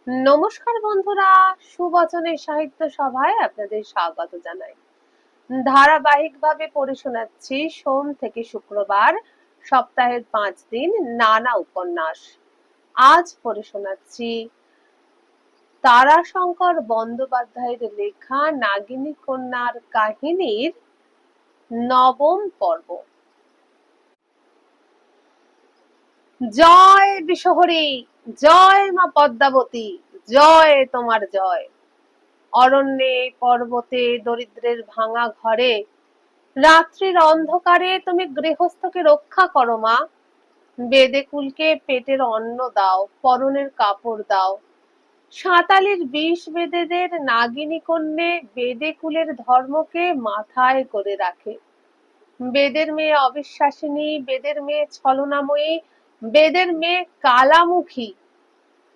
নমস্কার বন্ধুরা, সুবচনের সাহিত্য সভায় আপনাদের স্বাগত জানাই। ধারাবাহিকভাবে পড়ে শোনাচ্ছি সোম থেকে শুক্রবার সপ্তাহের 5 দিন নানা উপন্যাস। আজ পড়ে শোনাচ্ছি তারাশঙ্কর বন্দ্যোপাধ্যায়ের লেখা নাগিনী কন্যার কাহিনীর 9ম পর্ব। জয় বিশহরী, জয় মা পদ্মাবতী, জয় তোমার জয়। অরণ্যে পর্বতে দরিদ্রের ভাঙা ঘরে রাত্রির অন্ধকারে তুমি গৃহস্থকে রক্ষা করো মা। বেদেকুলকে পেটের অন্ন দাও, পরনের কাপড় দাও। সাঁতালির বিষ বেদেদের নাগিনী কন্যে বেদেকুলের ধর্মকে মাথায় করে রাখে। বেদের মেয়ে অবিশ্বাসিনী, বেদের মেয়ে ছলনাময়ী, বেদের মেয়ে কালামুখী।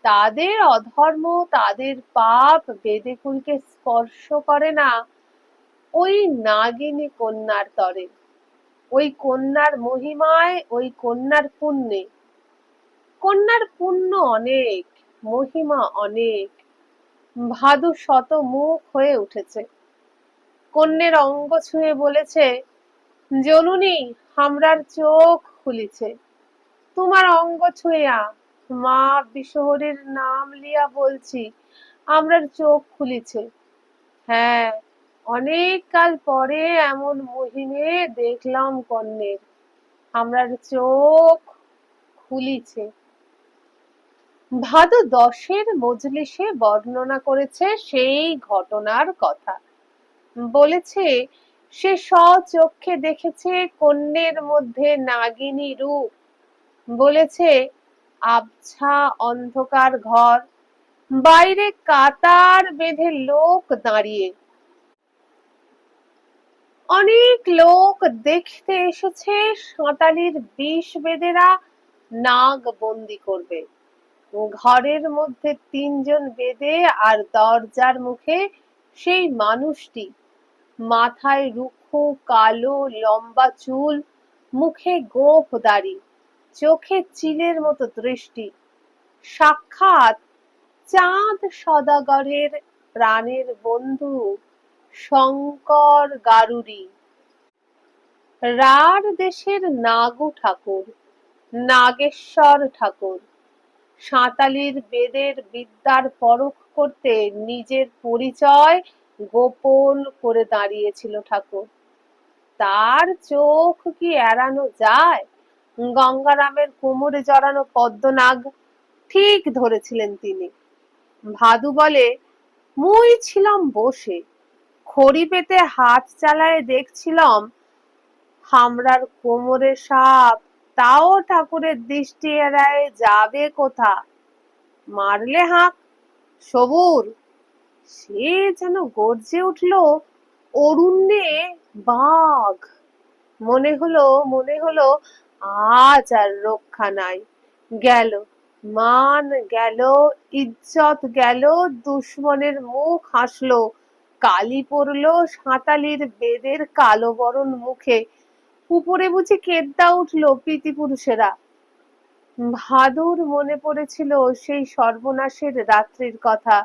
তাদের অধর্ম, তাদের পাপ বেদেকুলকে স্পর্শ করে না। ওই নাগিনী কন্যার তরে, ওই কন্যার মহিমায়, ওই কন্যার পুণ্যে। কন্যার পুণ্য অনেক, মহিমা অনেক। ভাদু শত মুখ হয়ে উঠেছে। কন্যের অঙ্গ ছুঁয়ে বলেছে, জননী হামরার চোখ খুলিছে, তোমার অঙ্গ ছুঁয়া মা বিশহরীর নাম লিয়া বলছি, আমরার চোখ খুলিছে। হ্যাঁ, অনেক কাল পরে এমন মহিমে দেখলাম কন্যের, আমরার চোখ খুলিছে। ভাদু 10-এর মজলিসে বর্ণনা করেছে সেই ঘটনার কথা। বলেছে সে স্বচক্ষে দেখেছে কন্যের মধ্যে নাগিনী রূপ। বলেছে আবছা অন্ধকার ঘর, বাইরে কাতার বেঁধে লোক দাঁড়িয়ে। অনেক লোক দেখতে এসেছে সাঁতালির বিষ বেদেরা নাগ বন্দি করবে। ঘরের মধ্যে 3 জন বেদে, আর দরজার মুখে সেই মানুষটি, মাথায় রুক্ষ কালো লম্বা চুল, মুখে গোঁফ দাড়ি, চোখে চিলের মতো দৃষ্টি। সাক্ষাৎ চাঁদ সদাগরের প্রাণের বন্ধু শঙ্কর গারুরি। রাঢ় দেশের নাগু ঠাকুর, নাগেশ্বর ঠাকুর। সাঁতালির বেদের বিদ্যার পরখ করতে নিজের পরিচয় গোপন করে দাঁড়িয়েছিল ঠাকুর। তার চোখ কি এড়ানো যায়? গঙ্গারামের কোমরে জড়ানো পদ্মনাগ ঠিক ধরেছিলেন তিনি। ভাদু বলে, মুই ছিলাম বসে, খড়ি পেতে হাত চালায় দেখছিলাম হামরার কোমরে সাপ, তাও ঠাকুরের দৃষ্টি এড়ায় যাবে কোথা। মারলে হাঁক, সবুর। সে যেন গর্জে উঠল, অরণ্যে বাঘ। মনে হলো আজ আর রক্ষা নাই। গেল মান, গেল ইজ্জত, গেল দুশ্মনের মুখ হাসলো, কালি পড়লো সাঁতালির বেদের কালো বরণ মুখে। উপরে বুঝি কেদ্দা উঠলো পিতৃপুরুষেরা। ভাদুর মনে পড়েছিল সেই সর্বনাশের রাত্রির কথা,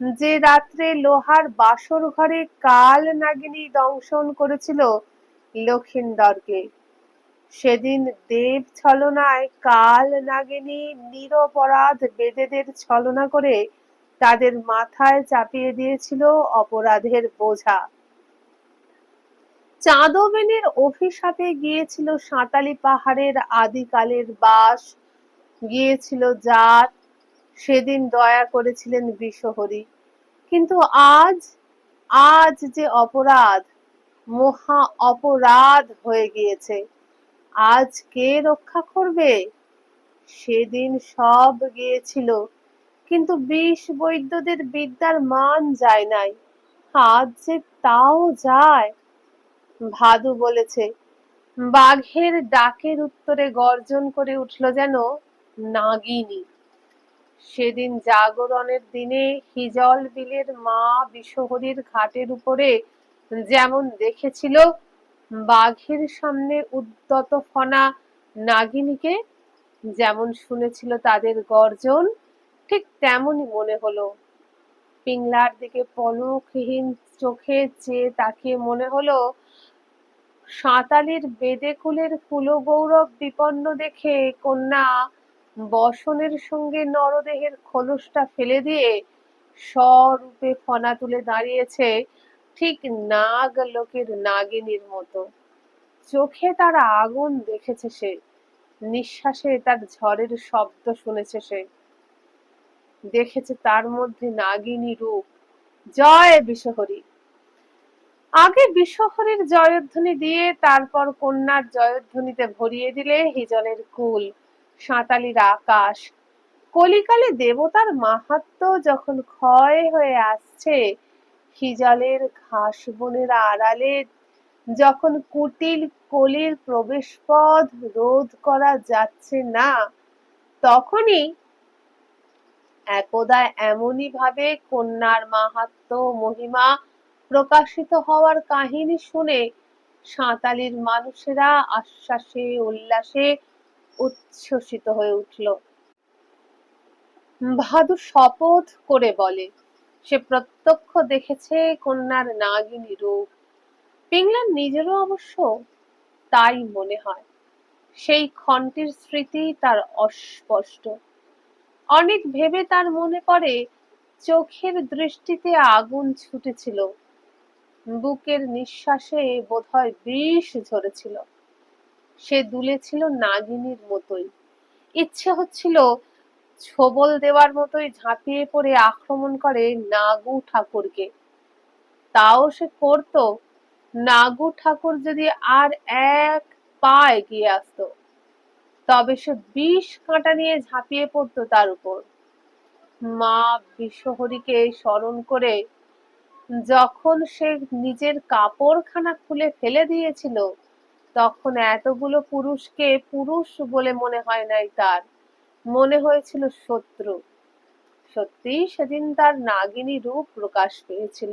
যে রাত্রে লোহার বাসর ঘরে কাল নাগিনী দংশন করেছিল লক্ষিন্দরকে। সেদিন দেব ছলনায় কাল নাগিনী নিরপরাধ বেদেদের ছলনা করে তাদের মাথায় চাপিয়ে দিয়েছিল অপরাধের বোঝা। চাঁদবেনের অভিশাপে গিয়েছিল সাঁতালি পাহাড়ের আদিকালের বাস, গিয়েছিল জাত। সেদিন দয়া করেছিলেন বিশহরী। কিন্তু আজ, আজ যে অপরাধ, মহা অপরাধ হয়ে গিয়েছে। আজ কে রক্ষা করবে? সেদিন সব গিয়েছিল, কিন্তু বিষ বৈদ্যদের বিদ্যার মান যায় নাই। আজ যে তাও যায়। ভাদু বলেছে, বাঘের ডাকের উত্তরে গর্জন করে উঠল যেন নাগিনী। সেদিন জাগরণের দিনে হিজল বিলের মা বিশহরীর ঘাটের উপরে যেমন দেখেছিল বাঘের সামনে উদ্যত ফনা নাগিনীকে, যেমন শুনেছিল তাদের গর্জন, ঠিক তেমনই মনে হলো। পিংলার দিকে পলকহীন চোখে চেয়ে তাকিয়ে মনে হলো সাঁতালির বেদেকুলের কুলগৌরব বিপন্ন দেখে কন্যা বসনের সঙ্গে নরদেহের খোলসটা ফেলে দিয়ে স্বরূপে ফনা তুলে দাঁড়িয়েছে, ঠিক নাগ লোকের নাগিনীর মতো। চোখে তার আগুন দেখেছে সে, নিঃশ্বাসে তার ঝড়ের শব্দ শুনেছে সে, দেখেছে তার মধ্যে নাগিনী রূপ। জয় বিশ্বহরী! আগে বিশ্বহরীর জয়ধ্বনি দিয়ে তারপর কন্যার জয়ধ্বনিতে ভরিয়ে দিলে হিজলের কুল, সাঁতালির আকাশ। কলিকালে দেবতার মাহাত্ম্য যখন ক্ষয় হয়ে আসছে, হিজলের ঘাস বনের আড়ালে যখন কুটিল কলির প্রবেশপথ রোধ করা যাচ্ছে না, তখনই একদা এমনই ভাবে কন্যার মাহাত্ম্য মহিমা প্রকাশিত হওয়ার কাহিনী শুনে সাঁতালির মানুষেরা আশ্বাসে উল্লাসে উচ্ছ্বসিত হয়ে উঠল। ভাদু শপথ করে বলে সে প্রত্যক্ষ দেখেছে কন্যার নাগিনী রূপ। পিংলার নিজেরও অবশ্য তাই মনে হয়। সেই ক্ষণটির স্মৃতি তার অস্পষ্ট। অনেক ভেবে তার মনে পড়ে চোখের দৃষ্টিতে আগুন ছুটেছিল, বুকের নিঃশ্বাসে বোধহয় বিষ ঝরেছিল। সে দুলেছিল নাগিনীর মতোই। ইচ্ছে হচ্ছিল ছোবল দেওয়ার মতোই ঝাঁপিয়ে পড়ে আক্রমণ করে নাগু ঠাকুরকে। তাও সে করত, নাগু ঠাকুর যদি আর এক পা এগিয়ে আসতো, তবে সে বিষ কাঁটা নিয়ে ঝাঁপিয়ে পড়তো তার উপর। মা বিশ্বহরীকে স্মরণ করে যখন সে নিজের কাপড়খানা খুলে ফেলে দিয়েছিল, তখন এতগুলো পুরুষকে পুরুষ বলে মনে হয় নাই তার, মনে হয়েছিল শত্রু। সত্যিই সেদিন তার নাগিনী রূপ প্রকাশ পেয়েছিল।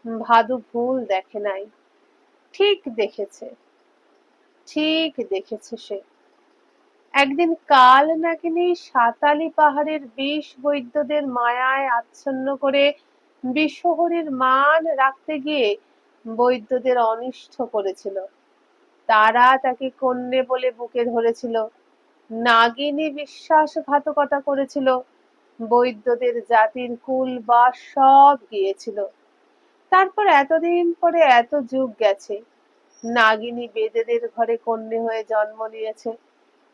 ভাদু ভুল দেখে নাই, ঠিক দেখেছে, ঠিক দেখেছে সে। একদিন কাল নাগিনী সাতালি পাহাড়ের বিষ বৈদ্যদের মায়ায় আচ্ছন্ন করে বিশ্বহরীর মান রাখতে গিয়ে বৈদ্যদের অনিষ্ট করেছিল। তারা তাকে কন্যে বলে বুকে ধরেছিল। নাগিনী বিশ্বাসঘাতকতা করেছিল, বৈদ্যদের জাতির কুল বা সব গিয়েছিল। তারপর এতদিন পরে এত যুগ গেছে, নাগিনী বেদেদের ঘরে কন্যে হয়ে জন্ম নিয়েছে,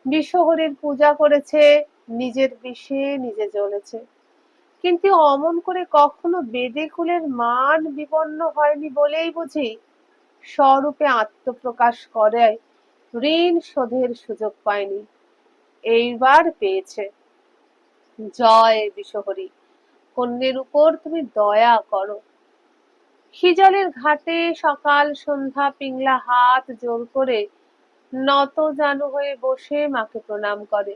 বিশ্বহরীর পূজা করেছে, নিজের বিষে নিজে জ্বলেছে। কিন্তু অমন করে কখনো বেদে কুলের মান বিপন্ন হয়নি বলেই বুঝি স্বরূপে আত্মপ্রকাশ করে ঋণ শোধের সুযোগ পায়নি। এইবার পেয়েছে। জয় বিশ্বহরী! কন্যের উপর তুমি দয়া করো। হিজলের ঘাটে সকাল সন্ধ্যা পিংলা হাত জোর করে নত জানু হয়ে বসে মাকে প্রণাম করে।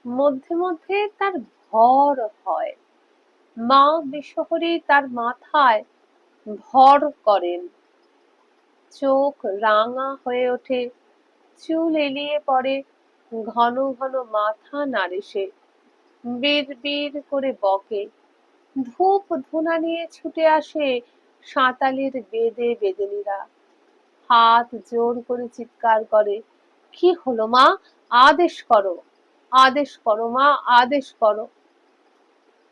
মধ্যে মধ্যে তার ভর হয়। মা বিশ্বহরী তার মাথায় ভর করেন। চোখ রাঙা হয়ে ওঠে, চুল এলিয়ে পড়ে, ঘন ঘন মাথা নাড়ে সে, বিড় বিড় করে বকে। ধূপ ধুনা নিয়ে ছুটে আসে সাঁতালির বেদে বেদিনীরা, হাত জোর করে চিৎকার করে, কি হলো মা, আদেশ করো, আদেশ করো মা, আদেশ করো।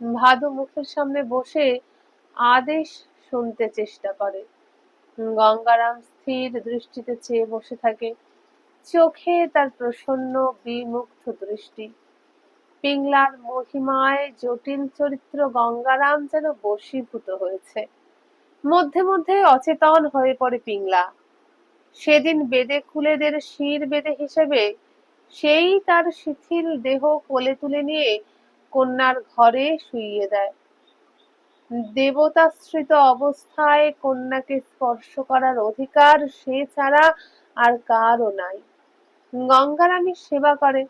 ভাদু মুখের সামনে বসে আদেশ শুনতে চেষ্টা করে। গঙ্গারাম স্থির দৃষ্টিতে চেয়ে বসে থাকে, চোখে তার প্রসন্ন বিমুগ্ধ দৃষ্টি। পিংলার মহিমায় জটিল চরিত্র গঙ্গারাম যেন বশীভূত হয়েছে। মধ্যে মধ্যে অচেতন হয়ে পড়ে পিংলা। সেদিন বেদে কুলেদের শির বেদে হিসেবে সেই তার শিথিল দেহ কোলে তুলে নিয়ে কন্যার ঘরে শুইয়ে দেয়। দেবতাশ্রিত অবস্থায় কন্যাকে স্পর্শ করার অধিকার সে ছাড়া আর কারও নাই। গঙ্গারানীর সেবা করে।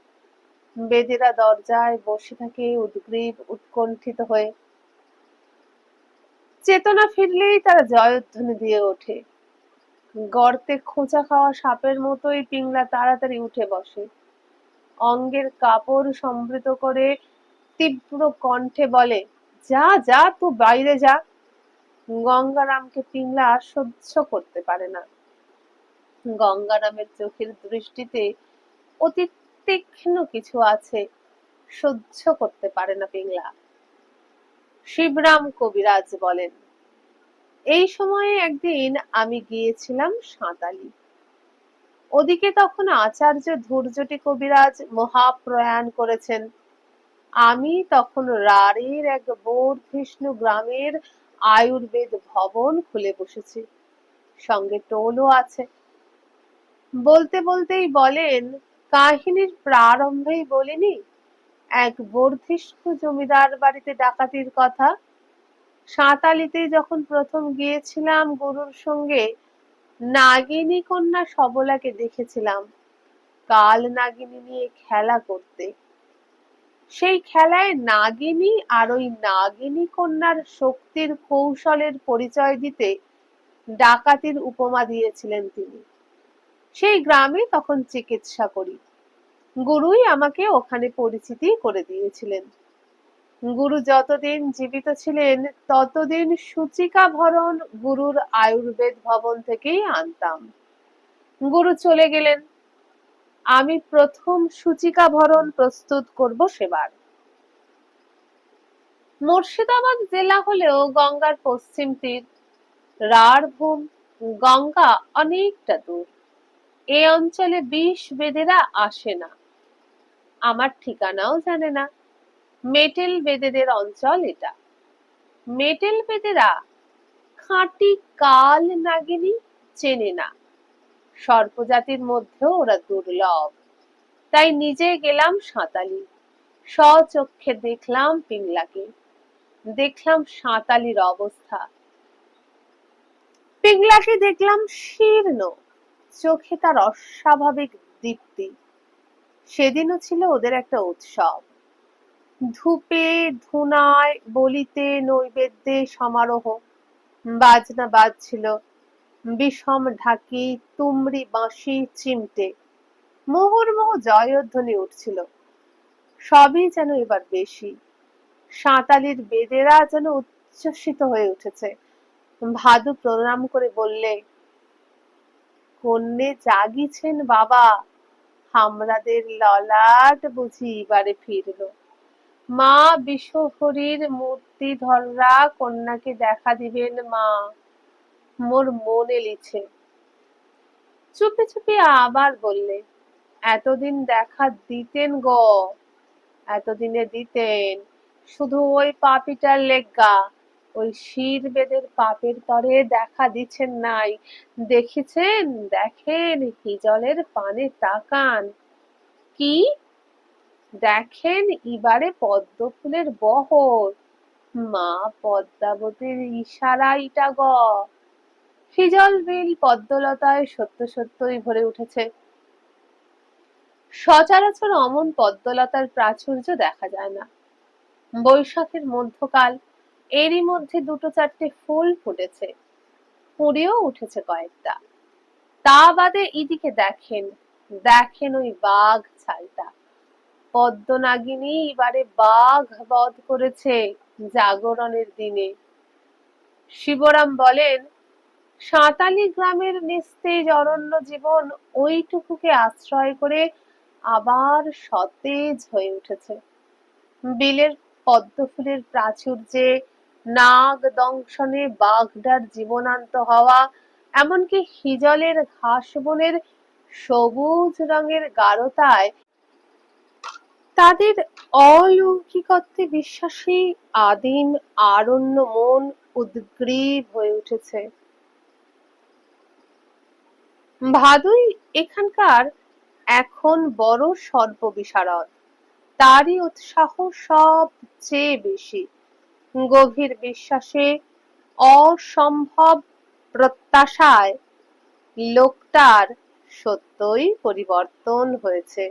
বেদেরা দরজায় বসে থাকে উদ্গ্রীব উৎকণ্ঠিত হয়ে। চেতনা ফিরলেই তারা জয়ধ্বনি দিয়ে ওঠে। গর্তে খোঁচা খাওয়া সাপের মতোই পিংলা তাড়াতাড়ি উঠে বসে। অঙ্গের কাপড় সম্বৃত করে তীব্র কণ্ঠে বলে, যা যা, তুই বাইরে যা। গঙ্গারামকে পিংলা সহ্য করতে পারে না। গঙ্গারামের চোখের দৃষ্টিতে অতি তীক্ষ্ণ কিছু আছে, সহ্য করতে পারে না পিংলা। শিবরাম কবিরাজ বলেন, এই সময়ে একদিন আমি গিয়েছিলাম সাঁতালি। ওদিকে তখন আচার্য ধৈর্যটি কবিরাজ মহাপ্রয়াণ করেছেন। আমি তখন রাঢ়ীর এক বর্ধিষ্ণু গ্রামের আয়ুর্বেদ ভবন খুলে বসেছি, সঙ্গে টোলও আছে। বলতে বলতেই বলেন, কাহিনীর প্রারম্ভেই বলিনি এক বর্ধিষ্ণু জমিদার বাড়িতে ডাকাতির কথা। সাঁতালিতে যখন প্রথম গিয়েছিলাম গুরুর সঙ্গে, নাগিনী কন্যা সবলাকে দেখেছিলাম কাল নাগিনী নিয়ে খেলা করতে। সেই খেলায় নাগিনী আর ওই নাগিনী কন্যার শক্তির কৌশলের পরিচয় দিতে ডাকাতির উপমা দিয়েছিলেন তিনি। সেই গ্রামে তখন চিকিৎসা করি। গুরুই আমাকে ওখানে পরিচিতি করে দিয়েছিলেন। গুরু যতদিন জীবিত ছিলেন ততদিন সূচিকা ভরণ গুরুর আয়ুর্বেদ ভবন থেকেই আনতাম। গুরু চলে গেলেন, আমি প্রথম সূচিকা ভরণ প্রস্তুত করব সেবার। মুর্শিদাবাদ জেলা হলেও গঙ্গার পশ্চিম তীর, রাঢ় ভূম, গঙ্গা অনেকটা দূর। এ অঞ্চলে বিষ বেদেরা আসে না, আমার ঠিকানাও জানে না। মেটেল বেদেদের অঞ্চল এটা। মেটেল বেদেরা খাঁটি কাল নাগিনী চেনে না, সর্পজাতির মধ্যেও ওরা দুর্লভ। তাই নিজে গেলাম সাঁতালি, স্বচক্ষে দেখলাম পিংলাকে, দেখলাম সাঁতালির অবস্থা। পিংলাকে দেখলাম শীর্ণ, চোখে তার অস্বাভাবিক দীপ্তি। সেদিনও ছিল ওদের একটা উৎসব। ধূপে ধুনায় বলিতে নৈবেদ্যে সমারোহ, বাজনা বাজছিল, বিষম ঢাকি, তুমরি, বাঁশি, চিমটে, মুহুর্মুহু জয়ধ্বনি উঠছিল। সবই যেন এবার বেশি। সাঁতালির বেদেরা যেন উচ্ছ্বসিত হয়ে উঠেছে। ভাদু প্রণাম করে বললে, কন্যে জাগিছেন বাবা, হামরাদের ললাট বুঝি এবারে ফিরল। মা বিশ্বহরীর মূর্তি ধররা কন্যাকে দেখা দিবেন মা, মোর মন এলিছে। চুপি চুপি আবার বললে, এতদিন দেখা দিতেন গো, এতদিনে দিতেন, শুধু ওই পাপিটার লেগগা, ওই শির বেদের পাপের তরে দেখা দিচ্ছেন নাই। দেখিছেন, দেখেন, হিজলের পানে তাকান। কি দেখেন? ইবারে পদ্ম ফুলের বহর, মা পদ্মাবতীর ইশারা ইটা গ। হিজল বিল পদ্মলতায় সত্য সত্যই ভরে উঠেছে। সচরাচর অমন পদ্মলতার প্রাচুর্য দেখা যায় না। বৈশাখের মধ্যকাল, এরই মধ্যে দুটো চারটে ফুল ফুটেছে, কুঁড়িও উঠেছে কয়েকটা। তা বাদে এদিকে দেখেন, দেখেন ওই বাঘ ছালটা। পদ্মনাগিনী এবারে বাঘ বধ করেছে জাগরণের দিনে। শিবরাম বলেন, সাঁতালি গ্রামের নিস্তেজ অরণ্য জীবন ওইটুকুকে আশ্রয় করে আবার সতেজ হয়ে উঠেছে। বিলের পদ্মফুলের প্রাচুর্যে, নাগ দংশনে বাঘডার জীবনান্ত হওয়া, এমনকি হিজলের ঘাস বনের সবুজ রঙের গাঢ়তায় তাদের অলৌকিকত্বে বিশ্বাসী আদিম আরণ্য মন উদ্গ্রীব হয়ে উঠেছে। ভাদুই এখানকার এখন বড় সর্পবিশারদ, তারই উৎসাহ সবচেয়ে বেশি। গভীর বিশ্বাসে, অসম্ভব প্রত্যাশায় লোকটার সত্যই পরিবর্তন হয়েছে।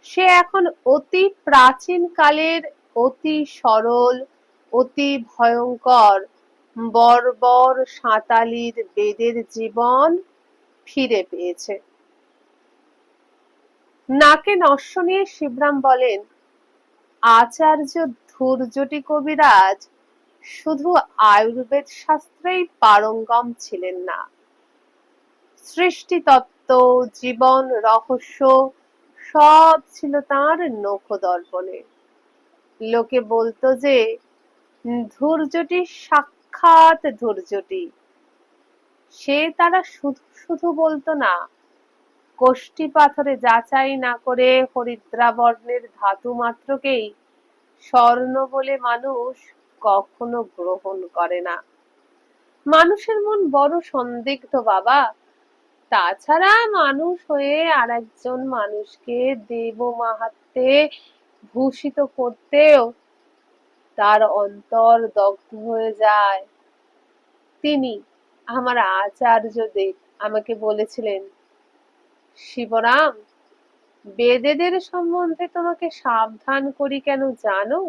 সে এখন অতি প্রাচীন কালের, অতি সরল, অতি ভয়ঙ্কর বর্বর সাঁতালির বেদের জীবন ফিরে পেয়েছে। নাকে নস্য নিয়ে শিবরাম বলেন, আচার্য ধূর্যটি কবিরাজ শুধু আয়ুর্বেদ শাস্ত্রেই পারঙ্গম ছিলেন না, সৃষ্টি তত্ত্ব, জীবন রহস্য সব ছিল তাঁর নখদর্পণে। লোকে বলতো যে ধূর্যটি সাক্ষাৎ ধূর্যটি। সে তারা শুধু শুধু বলতো না, কোষ্ঠী পাথরে যাচাই না করে হরিদ্রাবর্ণের ধাতু মাত্রকেই স্বর্ণ বলে মানুষ কখনো গ্রহণ করে না। মানুষের মন বড় সন্দিগ্ধ বাবা। তাছাড়া মানুষ হয়ে আর একজন মানুষকে দেব মাহাত্ম্যে ভূষিত করতেও তার অন্তর দগ্ধ হয়ে যায়। তিনি, আমার আচার্যদেব, আমাকে বলেছিলেন, শিবরাম, বেদেদের সম্বন্ধে তোমাকে সাবধান করি কেন জানো?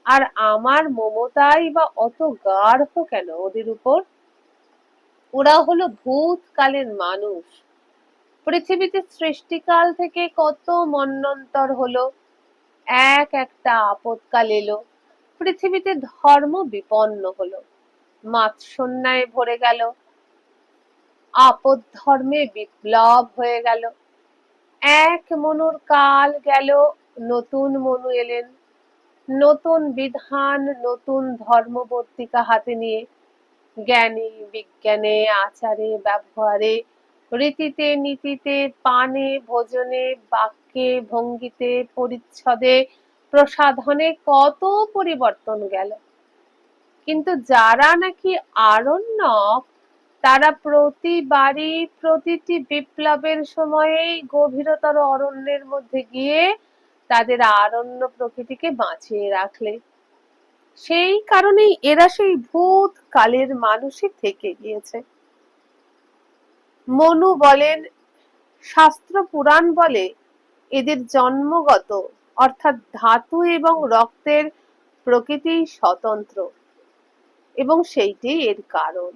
আর আমার মমতাই বা অত গাঢ় কেন ওদের উপর? ওরা হলো ভূতকালের মানুষ। পৃথিবীতে সৃষ্টিকাল থেকে কত মন্বন্তর হলো, এক একটা আপদকাল এলো, পৃথিবীতে ধর্ম বিপন্ন হলো, মাৎসন্যায় ভরে গেল, আপদ ধর্মে বিপ্লব হয়ে গেল। এক মনুর কাল গেল, নতুন মনু এলেন, নতুন বিধান, নতুন ধর্মবর্তিকা হাতে নিয়ে। জ্ঞানে বিজ্ঞানে, আচারে ব্যবহারে, রীতিতে নীতিতে, পানে ভোজনে, বাক্যে ভঙ্গিতে, পরিচ্ছদে প্রসাধনে কত পরিবর্তন গেল। কিন্তু যারা নাকি আরণ্যক, তারা প্রতিবারই প্রতিটি বিপ্লবের সময়েই গভীরতর অরণ্যের মধ্যে গিয়ে তাদের আরণ্য প্রকৃতিকে বাঁচিয়ে রাখলে। সেই কারণেই এরা সেই ভূত কালের মানুষই থেকে গিয়েছে। মনু বলেন, শাস্ত্র পুরাণ বলে এদের জন্মগত, অর্থাৎ ধাতু এবং রক্তের প্রকৃতি স্বতন্ত্র, এবং সেইটাই এর কারণ।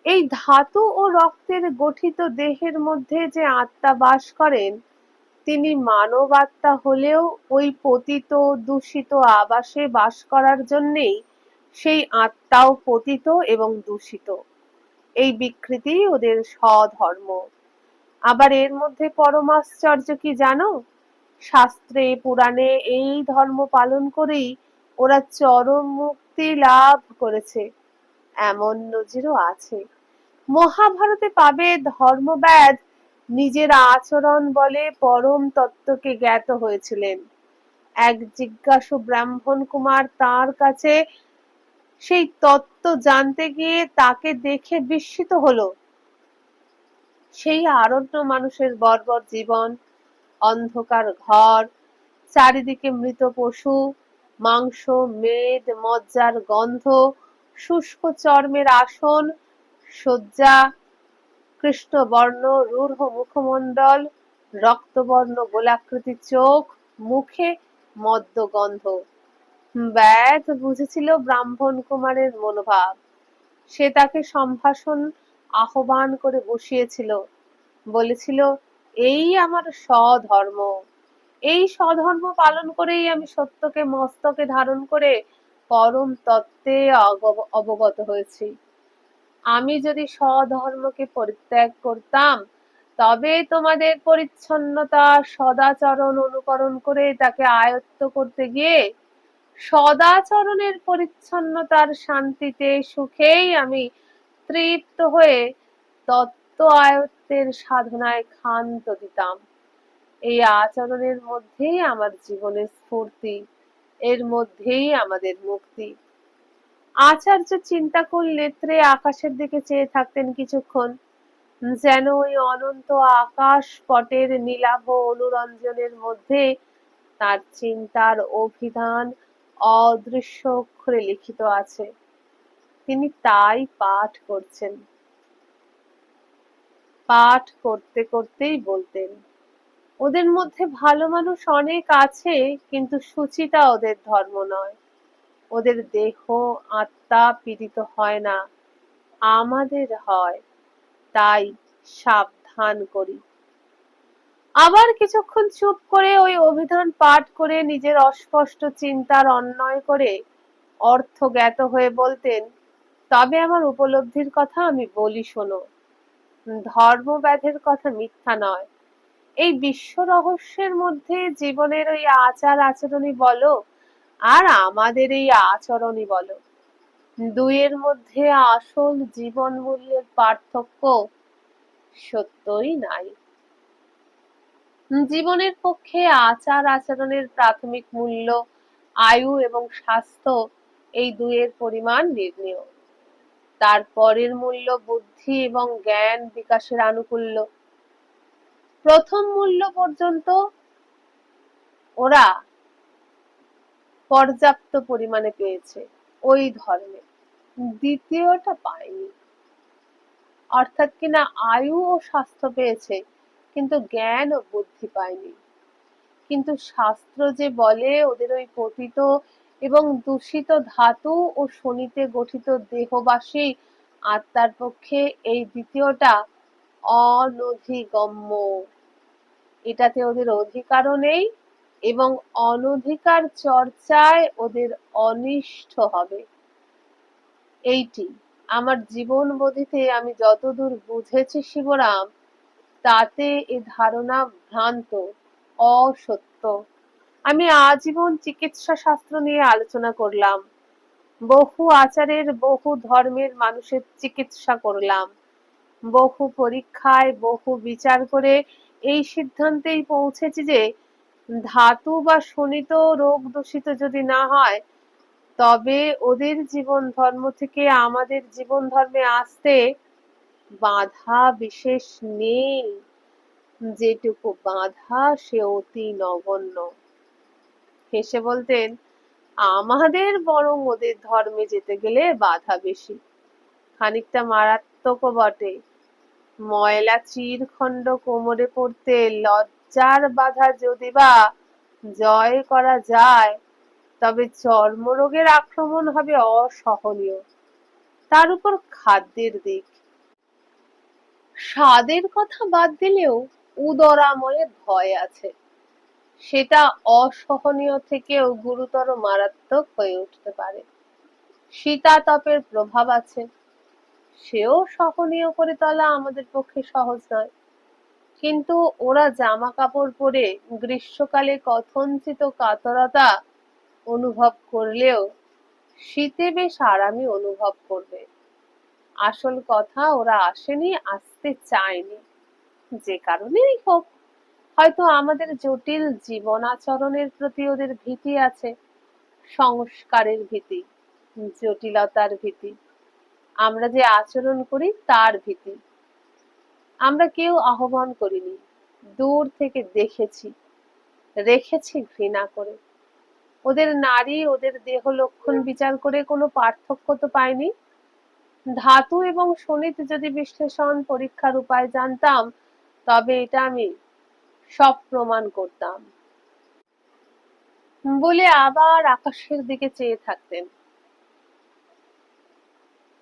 এই ধাতু ও রক্তের গঠিত দেহের মধ্যে যে আত্মা বাস করেন, তিনি মানব আত্মা হলেও ওই পতিত দূষিত আবাসে বাস করার জন্যেই সেই আত্মাও পতিত এবং দূষিত। এই বিকৃতি ওদের স্বধর্ম। আবার এর মধ্যে পরমাশ্চর্য কি জানো? শাস্ত্রে পুরাণে এই ধর্ম পালন করেই ওরা চরম মুক্তি লাভ করেছে, এমন নজিরও আছে। মহাভারতে পাবে ধর্মব্যাধ নিজের আচরণ বলে পরম তত্ত্বকে জ্ঞাত হয়েছিলেন। এক জিজ্ঞাসু ব্রাহ্মণ কুমার তার কাছে সেই তত্ত্ব জানতে গিয়ে তাকে দেখে বিস্মিত হলো। সেই আরণ্য মানুষের বর্বর জীবন, অন্ধকার ঘর, চারিদিকে মৃত পশু, মাংস, মেদ, মজ্জার গন্ধ, শুষ্ক চর্মের আসন, শয্যা, কৃষ্ণবর্ণ রূঢ় মুখমণ্ডল, রক্তবর্ণ গোলাকৃতি চোখ, মুখে মদ্য গন্ধ। ব্যাধ বুঝেছিল ব্রাহ্মণ কুমারের মনোভাব। সে তাকে সম্ভাষণ আহ্বান করে বসিয়েছিল, বলেছিল, এই আমার স্বধর্ম। এই স্বধর্ম পালন করেই আমি সত্যকে মস্তকে ধারণ করে পরম তত্ত্বে অবগত হয়েছি। আমি যদি স্বধর্মকে পরিত্যাগ করতাম, তবে তোমাদের পরিচ্ছন্নতা সদাচরণ অনুকরণ করে তাকে আয়ত্ত করতে গিয়ে সদাচরণের পরিচ্ছন্নতার শান্তিতে সুখেই আমি তৃপ্ত হয়ে তত্ত্ব আয়ত্তের সাধনায় ক্ষান্ত দিতাম। এই আচরণের মধ্যেই আমার জীবনের স্ফূর্তি, এর মধ্যেই আমাদের মুক্তি। আচার্য চিন্তাকুল নেত্রে আকাশের দিকে চেয়ে থাকতেন কিছুক্ষণ, যেন ওই অনন্ত আকাশ পটের নীলাভ অনুরঞ্জনের মধ্যে তার চিন্তার অভিধান অদৃশ্য অক্ষরে লিখিত আছে। তিনি তাই পাঠ করছেন। পাঠ করতে করতেই বলতেন, ওদের মধ্যে ভালো মানুষ অনেক আছে, কিন্তু সুচিতা ওদের ধর্ম নয়। ওদের দেহ আত্মা পীড়িত হয় না, আমাদের হয়। তাই সাবধান করি। আবার কিছুক্ষণ চুপ করে ওই অভিধান পাঠ করে নিজের অস্পষ্ট চিন্তার অন্বয় করে অর্থ জ্ঞাত হয়ে বলতেন, তবে আমার উপলব্ধির কথা আমি বলি শোনো। ধর্মব্যাধের কথা মিথ্যা নয়। এই বিশ্ব রহস্যের মধ্যে জীবনের ওই আচার আচরণই বলো আর আমাদের এই আচরণই বলো, দুইয়ের মধ্যে আসল জীবন মূল্যের পার্থক্য সত্যই নাই। জীবনের পক্ষে আচার আচরণের প্রাথমিক মূল্য আয়ু এবং স্বাস্থ্য, এই দুইয়ের পরিমাণ নির্ণেয়। তারপরের মূল্য বুদ্ধি এবং জ্ঞান বিকাশের আনুকূল্য। প্রথম মূল্য পর্যন্ত ওরা পর্যাপ্ত পরিমাণে পেয়েছে ওই ধর্মে, দ্বিতীয়টা পায়নি। অর্থাৎ কিনা আয়ু ও স্বাস্থ্য পেয়েছে কিন্তু জ্ঞান ও বুদ্ধি পায়নি। কিন্তু শাস্ত্র যে বলে ওদের ওই পতিত এবং দূষিত ধাতু ও শনিতে গঠিত দেহবাসী আত্মার পক্ষে এই দ্বিতীয়টা অনধিগম্য। এটাতে ওদের অধিকারও নেই এবং অনধিকার চর্চায় ওদের অনিষ্ট হবে। এইটি আমার জীবন বোধিতে আমি যতদূর বুঝেছি শিবরাম, তাতে এ ধারণা ভ্রান্ত, অসত্য। আমি আজীবন চিকিৎসা শাস্ত্র নিয়ে আলোচনা করলাম, বহু আচারের বহু ধর্মের মানুষের চিকিৎসা করলাম, বহু পরীক্ষায় বহু বিচার করে এই সিদ্ধান্তেই পৌঁছেছি যে ধাতু বা শোণিত রোগ দূষিত যদি না হয়, তবে ওদের জীবন ধর্ম থেকে আমাদের জীবন ধর্মে আসতে বাধা বিশেষ নেই। যেটুকু বাধা সে অতি নগণ্য। হেসে বলতেন, আমাদের বরং ওদের ধর্মে যেতে গেলে বাধা বেশি, খানিকটা মারাত্মকও বটে। ময়লা চিরখণ্ড কোমরে পড়তে লজ্জার বাধা যদি বা জয় করা যায়, তবে চর্মরোগের আক্রমণ হবে অসহনীয়। তার উপর খাদ্যের দিক, স্বাদের কথা বাদ দিলেও উদরাময়ের ভয় আছে, সেটা অসহনীয় থেকেও গুরুতর মারাত্মক হয়ে উঠতে পারে। শীতাতপের প্রভাব আছে, সেও সহনীয় করে তোলা আমাদের পক্ষে সহজ নয়। কিন্তু ওরা জামা কাপড় পরে গ্রীষ্মকালে কথঞ্চিত কাতরতা অনুভব করলেও শীতে বেশ আরামই অনুভব করবে। আসল কথা, ওরা আসেনি, আসতে চায়নি। যে কারণেই হোক, হয়তো আমাদের জটিল জীবন আচরণের প্রতি ওদের ভীতি আছে, সংস্কারের ভীতি, জটিলতার ভীতি, আমরা যে আচরণ করি তার ভীতি। আমরা কেউ আহ্বান করিনি, দূর থেকে দেখেছি, রেখেছি ঘৃণা করে। ওদের নারী, ওদের দেহ লক্ষণ বিচার করে কোনো পার্থক্য তো পাইনি। ধাতু এবং শোণিত যদি বিশ্লেষণ পরীক্ষার উপায় জানতাম, তবে এটা আমি সব প্রমাণ করতাম। বলে আবার আকাশের দিকে চেয়ে থাকতেন।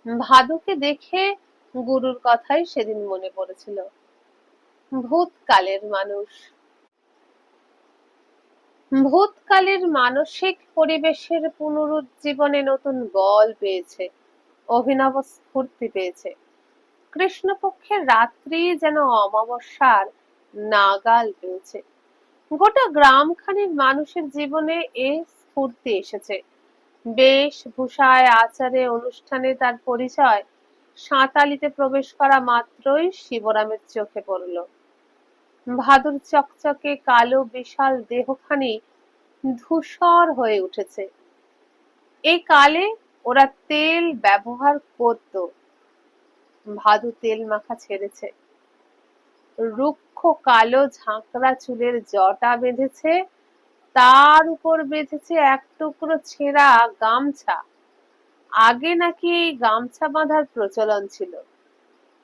ভাদুকে দেখে গুরুর কথাই সেদিন মনে পড়েছিল। ভূতকালের মানুষ, ভূতকালের মানসিক পরিবেশের পুনরুজ্জীবনে নতুন বল পেয়েছে, অভিনব স্ফূর্তি পেয়েছে। কৃষ্ণপক্ষের রাত্রি যেন অমাবস্যার নাগাল পেয়েছে। গোটা গ্রামখানির মানুষের জীবনে এ স্ফূর্তি এসেছে। বেশভূষায়, আচারে, অনুষ্ঠানে তার পরিচয় সাঁতালিতে প্রবেশ করা মাত্রই শিবরামের চোখে পড়ল। ভাদুর চকচকে কালো বিশাল দেহখানি ধূসর হয়ে উঠেছে। এই কালে ওরা তেল ব্যবহার করত, ভাদু তেল মাখা ছেড়েছে। রুক্ষ কালো ঝাঁকড়া চুলের জটা বেঁধেছে, তার উপর বেঁধেছে এক টুকরো ছেঁড়া গামছা। আগে নাকি এই গামছা বাঁধার প্রচলন ছিল।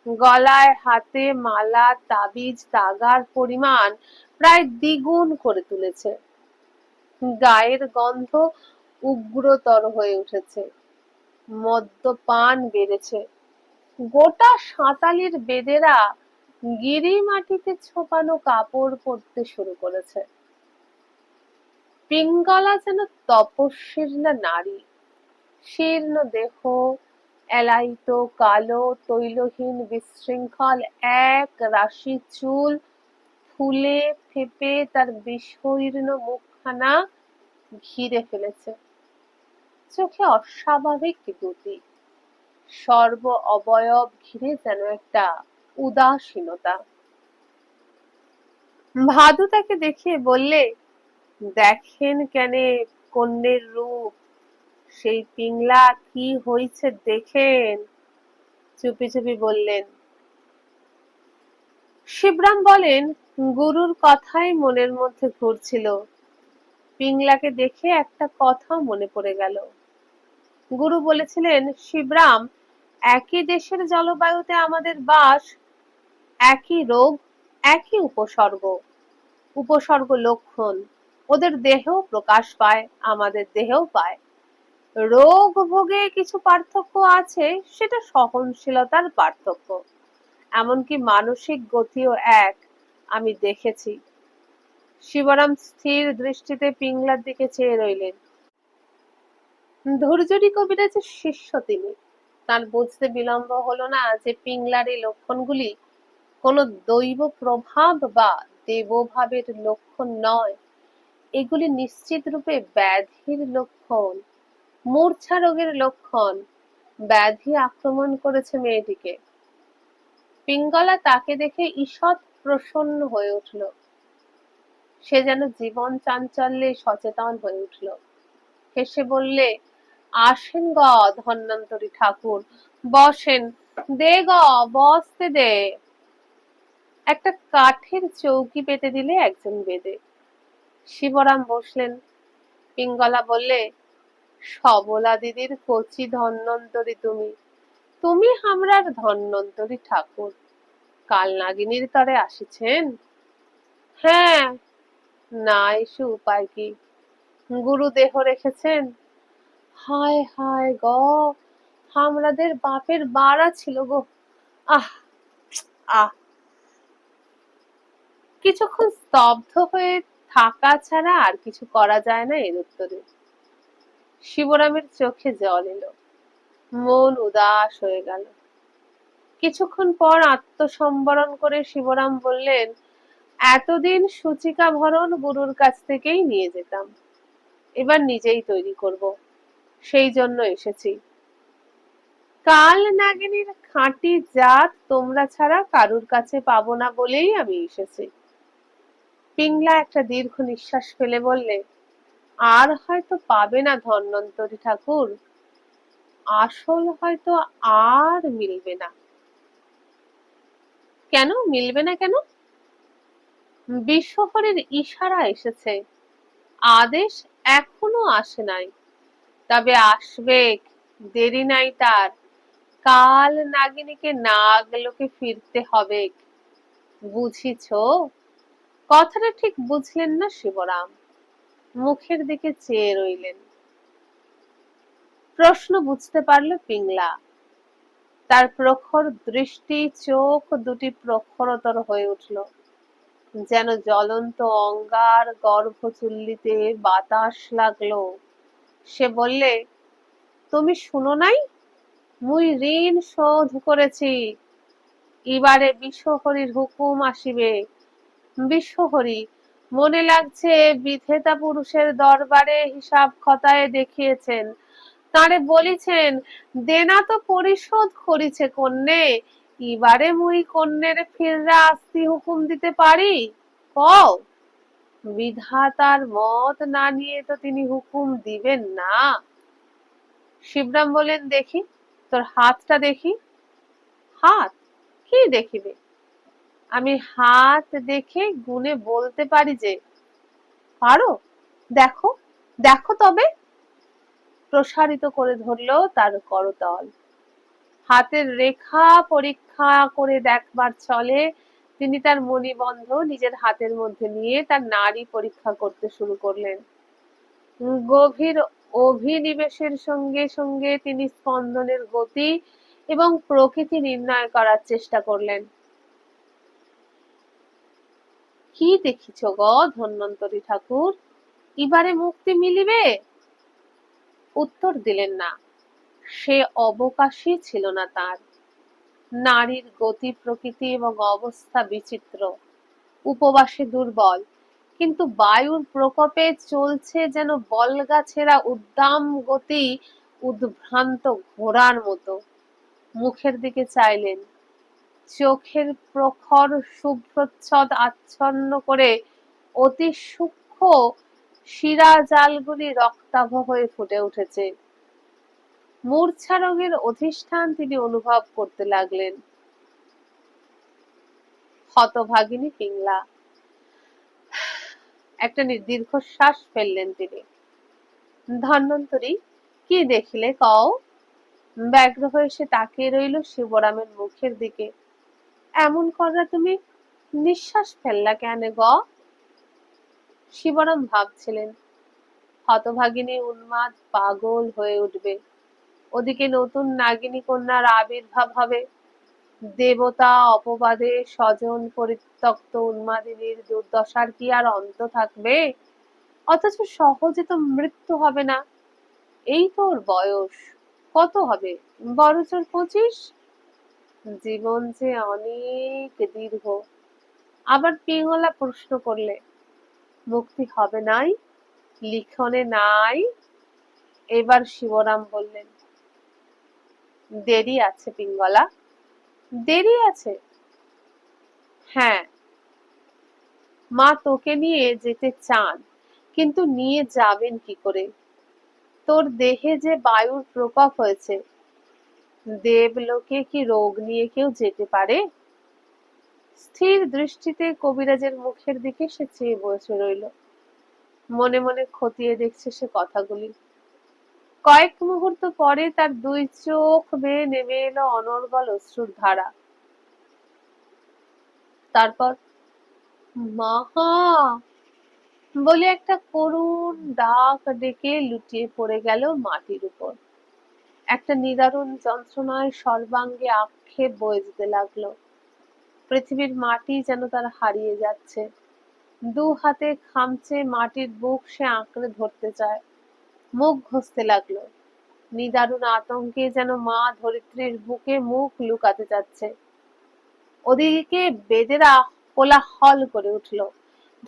গলায় হাতে মালা, তাবিজ, তাগার পরিমাণ প্রায় দ্বিগুণ করে তুলেছে। গায়ের গন্ধ উগ্রতর হয়ে উঠেছে, মদ্যপান বেড়েছে। গোটা সাঁতালির বেদেরা গিরি মাটিতে ছোপানো কাপড় পরতে শুরু করেছে। পিঙ্গলা যেন তপস্বীর নারী, শীর্ণ দেহ, এলাইত কালো তৈলহীন বিশৃঙ্খল এক রাশি চুল ফুলে ফেপে তার বিশীর্ণ মুখখানা ঘিরে ফেলেছে। চোখে অস্বাভাবিক গতি, সর্ব অবয়ব ঘিরে যেন একটা উদাসীনতা। ভাদু তাকে দেখিয়ে বললে, দেখেন কেনে কন্যের রূপ, সেই পিংলা কি হয়েছে দেখেন। চুপি চুপি বললেন। শিবরাম বলেন, গুরুর কথাই মনের মধ্যে ঘুরছিল। পিংলাকে দেখে একটা কথা মনে পড়ে গেল। গুরু বলেছিলেন, শিবরাম, একই দেশের জলবায়ুতে আমাদের বাস, একই রোগ, একই উপসর্গ, উপসর্গ লক্ষণ ওদের দেহেও প্রকাশ পায়, আমাদের দেহেও পায়। রোগ ভোগে কিছু পার্থক্য আছে, সেটা সহনশীলতার পার্থক্য। এমনকি মানসিক গতিও এক, আমি দেখেছি। শিবরাম স্থির দৃষ্টিতে পিংলার দিকে চেয়ে রইলেন। ধৈর্যরী কবিরাজের শিষ্য তিনি। তার বুঝতে বিলম্ব হলো না যে পিংলার এই লক্ষণগুলি কোনো দৈব প্রভাব বা দেবভাবের লক্ষণ নয়, এগুলি নিশ্চিত রূপে ব্যাধির লক্ষণ, মূর্ছা রোগের লক্ষণ। ব্যাধি আক্রমণ করেছে মেয়েটিকে। পিঙ্গলা তাকে দেখে ঈষৎ প্রসন্ন হয়ে উঠল। সে যেন জীবন চাঞ্চল্যে সচেতন হয়ে উঠল। হেসে বললে, আসেন গ ধন্বন্তরী ঠাকুর, বসেন, দে গ বসতে দে। একটা কাঠের চৌকি পেতে দিলে একজন বেদে। শিবরাম বসলেন। পিঙ্গলা বললে, সবলা দিদির কচি ধন্বন্তরী তুমি, তুমি হামরার ধন্বন্তরী ঠাকুর। কাল নাগিনীর তরে আসিছেন? হ্যাঁ, না এসে উপায় কি, গুরু দেহ রেখেছেন। হায় হায় গ, হামরাদের বাপের বাড়া ছিল গো। আহ আহ। কিছুক্ষণ স্তব্ধ হয়ে থাকা ছাড়া আর কিছু করা যায় না এর উত্তরে। শিবরামের চোখে জল এলো, মন উদাস হয়ে গেল। কিছুক্ষণ পর আত্মসম্বরণ করে শিবরাম বললেন, এতদিন সূচিকা ভরণ গুরুর কাছ থেকেই নিয়ে যেতাম, এবার নিজেই তৈরি করব, সেই জন্য এসেছি। কাল নাগিনীর খাঁটি জাত তোমরা ছাড়া কারুর কাছে পাবো না বলেই আমি এসেছি। পিংলা একটা দীর্ঘ নিঃশ্বাস ফেলে বললে, আর হয়তো পাবে না ধন্বন্তরী ঠাকুর, আসল হয়তো আর মিলবে না। কেন মিলবে না কেন? বিশ্বহরির ইশারা এসেছে, আদেশ এখনো আসে নাই, তবে আসবে, দেরি নাই তার। কাল নাগিনীকে নাগলোকে ফিরতে হবে, বুঝিছ? কথাটা ঠিক বুঝলেন না শিবরাম, মুখের দিকে চেয়ে রইলেন। প্রশ্ন বুঝতে পারল পিংলা। তার প্রখর দৃষ্টি, চোখ দুটি প্রখরতর হয়ে উঠল, যেন জ্বলন্ত অঙ্গার গর্ভচুল্লিতে বাতাস লাগলো। সে বললে, তুমি শুনো নাই, মুই ঋণ শোধ করেছি, এবারে বিশ্বহরির হুকুম আসিবে। বিশ্বহরি, মনে লাগছে বিধেতা পুরুষের দরবারে হিসাব খতায় দেখিয়েছেন, তারে বলিছেন, দেনা তো পরিশোধ করিছে কন্যে, এবারে মুই কন্যের ফিররা আস্তি হুকুম দিতে পারি? কও। বিধাতার মত না নিয়ে তো তিনি হুকুম দিবেন না। শিবরাম বলেন, দেখি তোর হাতটা দেখি। হাত? কি দেখিবে? আমি হাত দেখে গুনে বলতে পারি যে। পারো? দেখো, দেখো তবে। প্রসারিত করে ধরল তার করতল। হাতের রেখা পরীক্ষা করে দেখবার ছলে তিনি তার মণিবন্ধ নিজের হাতের মধ্যে নিয়ে তার নাড়ি পরীক্ষা করতে শুরু করলেন। গভীর অভিনিবেশের সঙ্গে সঙ্গে তিনি স্পন্দনের গতি এবং প্রকৃতি নির্ণয় করার চেষ্টা করলেন। কি দেখিছ গো ধন্বন্তরী ঠাকুর, এবারে মুক্তি মিলিবে? উত্তর দিলেন না। সে অবকাশই ছিল না তার। নারীর গতি প্রকৃতি এবং অবস্থা বিচিত্র, উপবাসে দুর্বল, কিন্তু বায়ুর প্রকোপে চলছে যেন বল্গা ছেঁড়া উদ্দাম গতি উদ্ভ্রান্ত ঘোড়ার মতো। মুখের দিকে চাইলেন, চোখের প্রখর শুভ্রচ্ছদ আচ্ছন্ন করে অতি সূক্ষ্ম শিরাজালগুলি রক্তাভ হয়ে ফুটে উঠেছে। মূর্ছা রোগের অধিষ্ঠান তিনি অনুভব করতে লাগলেন। হতভাগিনী পিংলা। একটা দীর্ঘশ্বাস ফেললেন তিনি। ধন্বন্তরী, কি দেখিলে কও? ব্যগ্র হয়ে সে তাকিয়ে রইল শিবরামের মুখের দিকে। এমন করা তুমি নিঃশ্বাস ফেললা কেন গ? শিবরাম ভাবছিলেন, হতভাগিনী উন্মাদ পাগল হয়ে উঠবে, ওদিকে নতুন নাগিনী কন্যার আবির্ভাব হবে। দেবতা অপবাদে স্বজন পরিত্যক্ত উন্মাদিনীর দুর্দশার কি আর অন্ত থাকবে? অথচ সহজে তো মৃত্যু হবে না। এই তো ওর বয়স, কত হবে, বড়জোর 25। জীবন যে অনেক দীর্ঘ। আবার পিঙ্গলা প্রশ্ন করলে, মুক্তি হবে নাই, লিখনে নাই? এবার শিবরাম বললেন, দেরি আছে পিঙ্গলা, দেরি আছে। হ্যাঁ, মা তোকে নিয়ে যেতে চান, কিন্তু নিয়ে যাবেন কি করে? তোর দেহে যে বায়ুর প্রকোপ হয়েছে, দেবলোকে কি রোগ নিয়ে কেউ যেতে পারে? স্থির দৃষ্টিতে কবিরাজের মুখের দিকে সে চেয়ে বসে রইল। মনে মনে খতিয়ে দেখছে সে কথাগুলি। কয়েক মুহূর্ত পরে তার দুই চোখ বেয়ে নেমে এলো অনর্গল অশ্রুর ধারা। তারপর মা বলে একটা করুণ ডাক ডেকে লুটিয়ে পড়ে গেল মাটির উপর। একটা নিদারুণ যন্ত্রণায় সর্বাঙ্গে আক্ষেপ বয়ে যেতে লাগলো। পৃথিবীর মাটি যেন তার হারিয়ে যাচ্ছে। দু হাতে খামচে মাটির বুক সে আঁকড়ে ধরতে চায়। মুখ ঘষতে লাগলো। নিদারুণ আতঙ্কে যেন মা ধরিত্রীর বুকে মুখ লুকাতে যাচ্ছে। ওদিকে বেদেরা কোলাহল করে উঠল,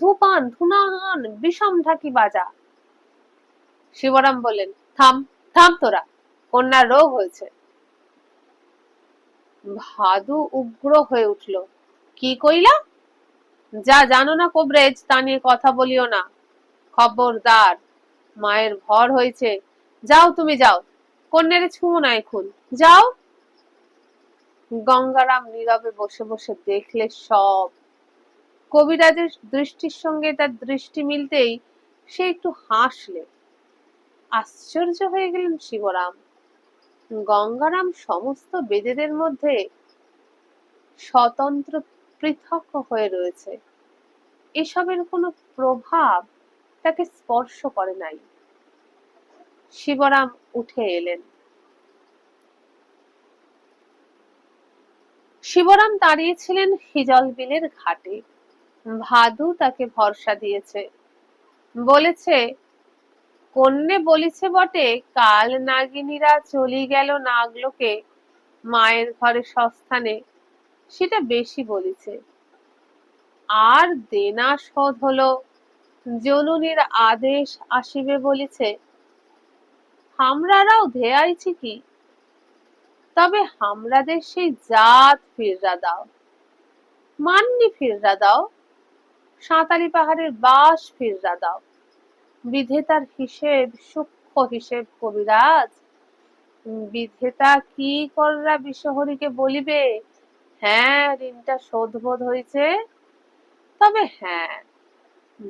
ধূপান, ধুনান, বিষম ঢাকি বাজা। শিবরাম বললেন, থাম, থাম তোরা, কন্যার রোগ হয়েছে। ভাদু উগ্র হয়ে উঠল, কি কইলা? যা জানো না কবরেজ, তা নিয়ে কথা বলিও না। খবরদার, মায়ের ভর হয়েছে, যাও তুমি যাও, কন্যারে ছুঁয়ো না এখন, যাও। গঙ্গারাম নীরবে বসে বসে দেখলে সব। কবিরাজের দৃষ্টির সঙ্গে তার দৃষ্টি মিলতেই সে একটু হাসলে। আশ্চর্য হয়ে গেলেন শিবরাম। গঙ্গারাম সমস্ত বেদেদের মধ্যে স্বতন্ত্র পৃথক হয়ে রয়েছে। এসবের কোনো প্রভাব তাকে স্পর্শ করে নাই। শিবরাম উঠে এলেন। শিবরাম দাঁড়িয়েছিলেন হিজল বিলের ঘাটে। ভাদু তাকে ভরসা দিয়েছে, বলেছে, কন্যে বলিছে বটে, কাল নাগিনীরা চলি গেল নাগলোকে মায়ের ঘরে সস্থানে, সেটা বেশি বলিছে। আর দেনা শোধ হলো, জননীর আদেশ আসিবে বলিছে। হামরারাও ধেয়াইছি কি, তবে হামরাদের সেই জাত ফিররা দাও, মান্নি ফিররা দাও, সাঁতারি পাহাড়ের বাস ফিররা দাও। বিধেতার হিসেব সূক্ষ্ম হিসেব কবিরাজ। বিধেতা কি কররা বিষহরীকে বলিবে, হ্যাঁ ঋণটা শোধবোধ হয়েছে, তবে হ্যাঁ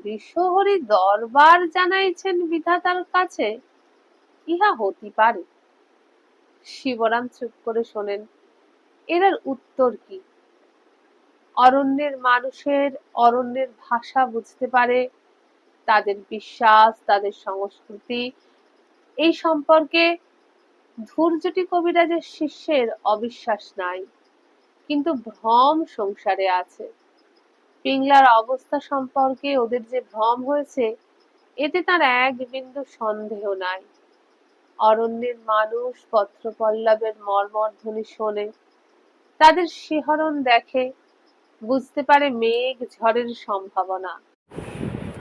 বিষহরী দরবার জানাইছেন বিধাতার কাছে, ইহা হতে পারে। শিবরাম চুপ করে শোনেন। এর আর উত্তর কি? অরণ্যের মানুষের অরণ্যের ভাষা বুঝতে পারে, তাদের বিশ্বাস, তাদের সংস্কৃতি, এই সম্পর্কে ধূর্যটি কবিরাজের শিষ্যের অবিশ্বাস নাই, কিন্তু ভ্রম সংসারে আছে। পিংলার অবস্থা সম্পর্কে ওদের যে ভ্রম হয়েছে এতে তার এক বিন্দু সন্দেহ নাই। অরণ্যের মানুষ পত্রপল্লবের মর্মর শোনে, তাদের শিহরণ দেখে, বুঝতে পারে মেঘ ঝড়ের সম্ভাবনা।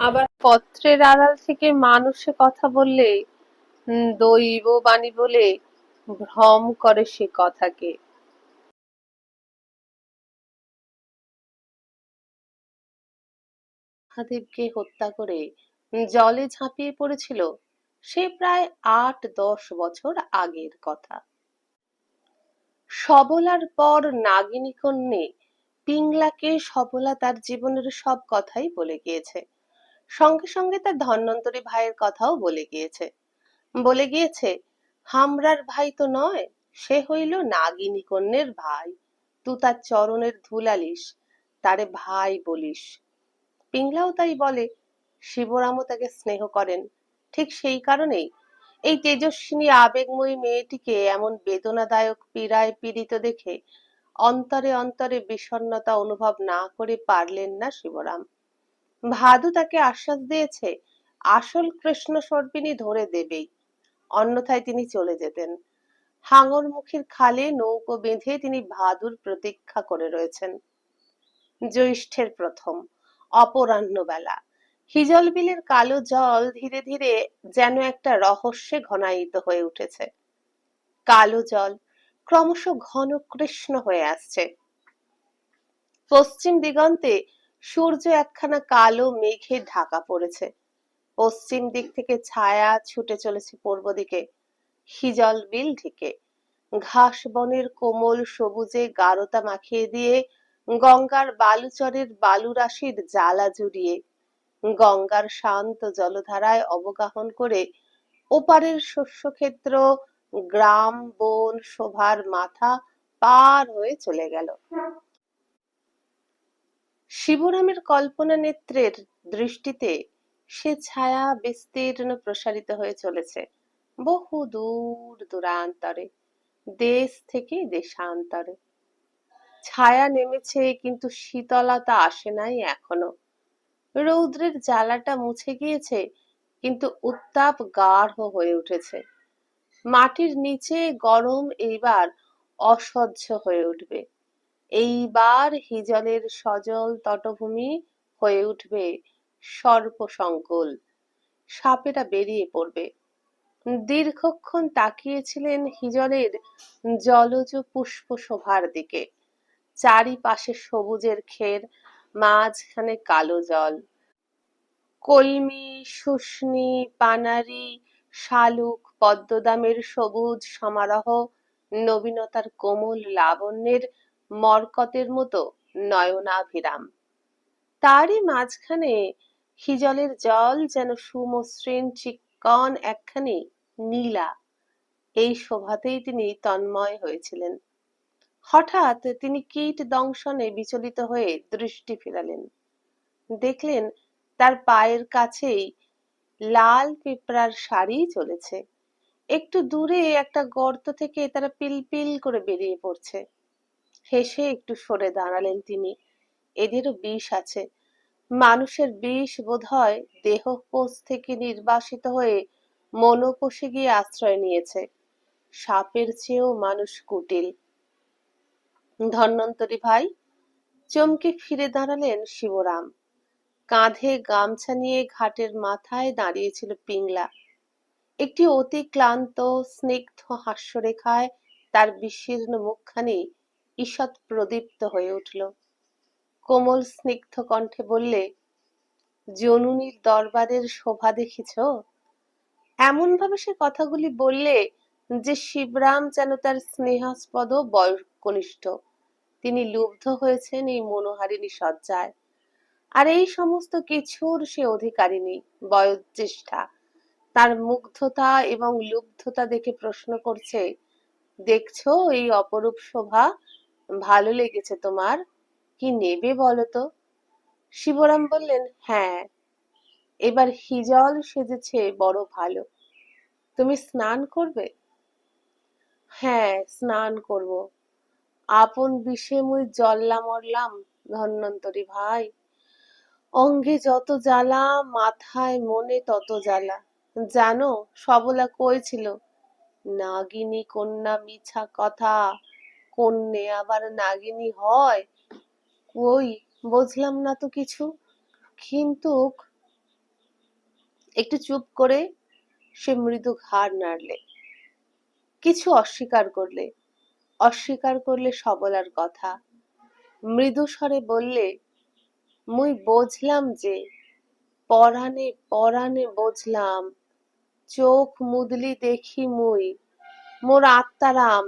আবার পত্রের আড়াল থেকে মানুষে কথা বললে দৈববাণী বলে ভ্রম করে সে কথাকে। মহাদেবকে হত্যা করে জলে ঝাঁপিয়ে পড়েছিল সে প্রায় ৮-১০ বছর আগের কথা। সবলার পর নাগিনী কন্যে পিংলাকে সবলা তার জীবনের সব কথাই বলে গিয়েছে। সঙ্গে সঙ্গে তার ধন্বন্তরী ভাইয়ের কথাও বলে গিয়েছে। বলে গিয়েছে, হামরার ভাই তো নয়, সে হইল নাগিনী কন্যের ভাই। তুই তার চরণের ধুলালিস, তারে ভাই বলিস। পিংলাও তাই বলে। শিবরামও তাকে স্নেহ করেন। ঠিক সেই কারণেই এই তেজস্বিনী আবেগময়ী মেয়েটিকে এমন বেদনাদায়ক পীড়ায় পীড়িত দেখে অন্তরে অন্তরে বিষণ্ণতা অনুভব না করে পারলেন না শিবরাম। ভাদু তাকে আশ্বাস দিয়েছে আসল কৃষ্ণ সর্পিনী ধরে দেবেই, অন্যথায় তিনি চলে যেতেন। হাঙরমুখীর খালে নৌকো বেঁধে তিনি ভাদুর প্রতীক্ষা করে রয়েছেন। জ্যৈষ্ঠের প্রথম অপরাহ্ন বেলা হিজল বিলের কালো জল ধীরে ধীরে যেন একটা রহস্যে ঘনায়িত হয়ে উঠেছে। কালো জল ক্রমশ ঘন কৃষ্ণ হয়ে আসছে। পশ্চিম দিগন্তে সূর্য একখানা কালো মেঘে ঢাকা পড়েছে। পশ্চিম দিক থেকে ছায়া ছুটে চলেছে পূর্ব দিকে, হিজল বিল ঢেকে। ঘাস বনের কোমল সবুজে গাঢ়তা মাখিয়ে দিয়ে গঙ্গার বালুচরের বালুরাশির জ্বালা জুড়িয়ে গঙ্গার শান্ত জলধারায় অবগাহন করে ওপারের শস্যক্ষেত্র, গ্রাম, বন, শোভার মাথা পার হয়ে চলে গেল। শিবরামের কল্পনা নেত্রের দৃষ্টিতে সে ছায়া বিস্তীর্ণ প্রসারিত হয়ে চলেছে বহু দূর দূরান্তরে, দেশ থেকে দেশান্তরে। ছায়া নেমেছে কিন্তু শীতলতা আসে নাই এখনো। রৌদ্রের জ্বালাটা মুছে গিয়েছে কিন্তু উত্তাপ গাঢ় হয়ে উঠেছে। মাটির নিচে গরম এইবার অসহ্য হয়ে উঠবে। এইবার হিজলের সজল তটভূমি হয়ে উঠবে সর্পসংকুল। সাপেরা বেরিয়ে পড়বে। দীর্ঘক্ষণ তাকিয়েছিলেন হিজলের জলজ পুষ্প শোভার দিকে। চারিপাশে সবুজের খের, মাঝখানে কালো জল। কলমি, শুষ্নী, পানারি, শালুক, পদ্মদামের সবুজ সমারোহ নবীনতার কোমল লাবণ্যের মরকতের মতো নয়নাভিরাম। তারই মাঝখানে হিজলের জল যেন সুমসৃণ চিক্কণ একখানি নীলা। এই শোভাতেই তিনি তন্ময় হয়েছিলেন। হঠাৎ তিনি কীট দংশনে বিচলিত হয়ে দৃষ্টি ফিরালেন। দেখলেন তার পায়ের কাছেই লাল পিঁপড়ার সারি চলেছে। একটু দূরে একটা গর্ত থেকে তারা পিলপিল করে বেরিয়ে পড়ছে। হেসে একটু সরে দাঁড়ালেন তিনি। এদেরও বিষ আছে। মানুষের বিষ বোধহয় দেহকোষ থেকে নির্বাসিত হয়ে মনোকোষে গিয়ে আশ্রয় নিয়েছে। সাপের চেয়েও মানুষ কুটিল। ধন্বন্তরী ভাই, চমকে ফিরে দাঁড়ালেন শিবরাম। কাঁধে গামছা নিয়ে ঘাটের মাথায় দাঁড়িয়েছিল পিংলা। একটি অতি ক্লান্ত স্নিগ্ধ হাস্যরেখায় তার বিশীর্ণ মুখখানি ঈষৎ প্রদীপ্ত হয়ে উঠল। কোমল স্নিগ্ধ কণ্ঠে বললে, জননীর দরবারের শোভা দেখিছ? এমন ভাবে সে কথাগুলি বললে যে শিবরাম যেন তার স্নেহাস্পদ বয়ঃকনিষ্ঠ। তিনি লুব্ধ হয়েছেন এই মনোহারিণী সজ্জায়। আর এই সমস্ত কিছুর সে অধিকারিণী, বয়োজ্যেষ্ঠা। তার মুগ্ধতা এবং লুব্ধতা দেখে প্রশ্ন করছে, দেখছো এই অপরূপ শোভা? ভালো লেগেছে তোমার? কি নেবে বলো তো? শিবরাম বললেন, হ্যাঁ, এবার হিজল সেজেছে বড় ভালো। তুমি স্নান করবে? হ্যাঁ, স্নান করব। আপন বিষে মুই জল্লা মরলাম ধন্বন্তরী ভাই। অঙ্গে যত জ্বালা, মাথায় মনে তত জ্বালা। জানো, সবলা কইছিল, নাগিনী কন্যা মিছা কথা, কন্যে আবার নাগিনী হয়? কই, বুঝলাম না তো কিছু। কিন্তু একটু চুপ করে সে মৃদু ঘাড় নাড়লে, কিছু অস্বীকার করলে সবলার কথা। মৃদু স্বরে বললে, মুই বুঝলাম যে, পরাণে পরাণে বুঝলাম, চোখ মুদলি দেখি মুই, মোর আত্মারাম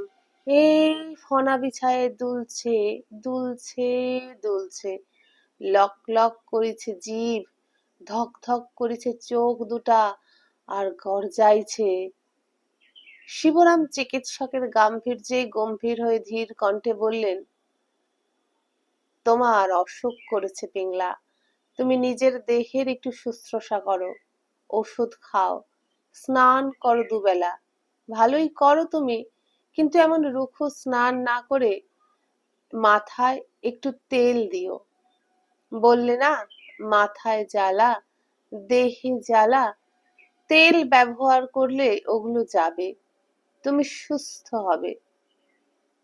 এই ফনা বিছায়ে দুলছে, দুলছে, দুলছে। লক লক করিছে জিভ, ধক ধক করিছে চোখ দুটা, আর গর্জাইছে। শিবরাম চিকিৎসকের গাম্ভীর্যে গম্ভীর হয়ে ধীর কণ্ঠে বললেন, তোমার অসুখ করেছে পিংলা, তুমি নিজের দেহের একটু শুশ্রূষা করো, ওষুধ খাও, স্নান করো দুবেলা। ভালোই করো তুমি, কিন্তু এমন রুখো স্নান না করে মাথায় একটু তেল দিও। বললে না, মাথায় জ্বালা, দেহে জ্বালা, তেল ব্যবহার করলে ওগুলো যাবে, তুমি সুস্থ হবে।